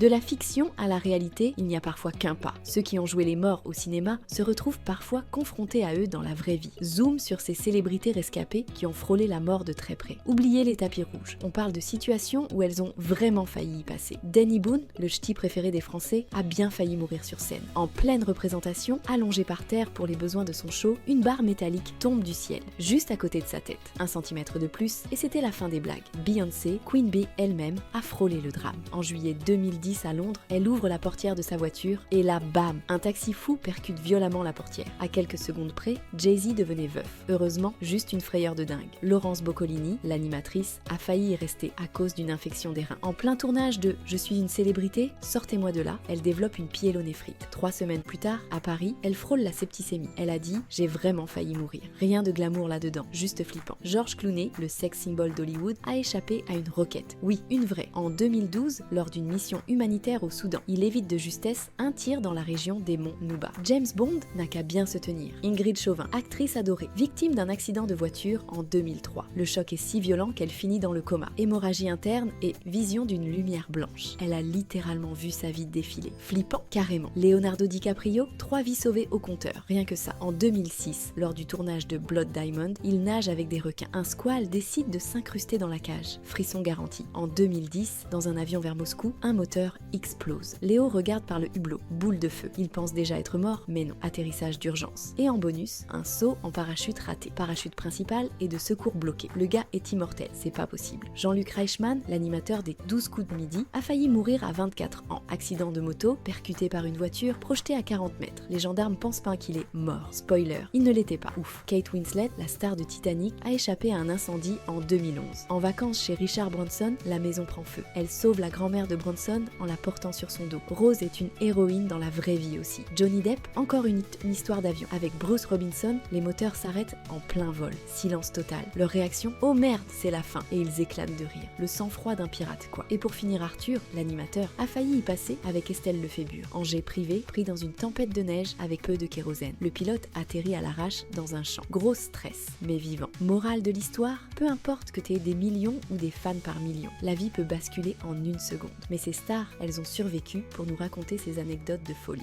De la fiction à la réalité, il n'y a parfois qu'un pas. Ceux qui ont joué les morts au cinéma se retrouvent parfois confrontés à eux dans la vraie vie. Zoom sur ces célébrités rescapées qui ont frôlé la mort de très près. Oubliez les tapis rouges. On parle de situations où elles ont vraiment failli y passer. Danny Boone, le ch'ti préféré des Français, a bien failli mourir sur scène. En pleine représentation, allongé par terre pour les besoins de son show, une barre métallique tombe du ciel, juste à côté de sa tête. 1 centimètre de plus, et c'était la fin des blagues. Beyoncé, Queen Bee elle-même, a frôlé le drame. En juillet 2010 à Londres, elle ouvre la portière de sa voiture et là, bam, un taxi fou percute violemment la portière. À quelques secondes près, Jay-Z devenait veuf. Heureusement, juste une frayeur de dingue. Laurence Boccolini, l'animatrice, a failli y rester à cause d'une infection des reins. En plein tournage de Je suis une célébrité, sortez-moi de là, elle développe une pyélonéphrite. 3 semaines plus tard, à Paris, elle frôle la septicémie. Elle a dit « J'ai vraiment failli mourir ». Rien de glamour là-dedans, juste flippant. George Clooney, le sex symbol d'Hollywood, a échappé à une roquette. Oui, une vraie. En 2012, lors d'une mission humanitaire au Soudan, il évite de justesse un tir dans la région des monts Nouba. James Bond n'a qu'à bien se tenir. Ingrid Chauvin, actrice adorée, victime d'un accident de voiture en 2003. Le choc est si violent qu'elle finit dans le coma. Hémorragie interne et vision d'une lumière blanche. Elle a littéralement vu sa vie défiler. Flippant, carrément. Leonardo DiCaprio, 3 vies sauvées au compteur. Rien que ça. En 2006, lors du tournage de Blood Diamond, il nage avec des requins. Un squale décide de s'incruster dans la cage. Frisson garanti. En 2010, dans un avion vers Moscou, un moteur explose. Léo regarde par le hublot. Boule de feu. Il pense déjà être mort, mais non. Atterrissage d'urgence. Et en bonus, un saut en parachute raté. Parachute principal et de secours bloqué. Le gars est immortel. C'est pas possible. Jean-Luc Reichmann, l'animateur des 12 coups de midi, a failli mourir à 24 ans. Accident de moto, percuté par une voiture, projeté à 40 mètres. Les gendarmes pensent pas qu'il est mort. Spoiler, il ne l'était pas. Ouf. Kate Winslet, la star de Titanic, a échappé à un incendie en 2011. En vacances chez Richard Branson, la maison prend feu. Elle sauve la grand-mère de Branson en la portant sur son dos. Rose est une héroïne dans la vraie vie aussi. Johnny Depp, encore une histoire d'avion. Avec Bruce Robinson, les moteurs s'arrêtent en plein vol. Silence total. Leur réaction, oh merde, c'est la fin. Et ils éclatent de rire. Le sang-froid d'un pirate, quoi. Et pour finir, Arthur, l'animateur, a failli y passer avec Estelle Lefébure. En jet privé, pris dans une tempête de neige avec peu de kérosène. Le pilote atterrit à l'arrache dans un champ. Gros stress, mais vivant. Morale de l'histoire, peu importe que t'aies des millions ou des fans par millions, la vie peut basculer en une seconde. Mais ces stars, elles ont survécu pour nous raconter ces anecdotes de folie.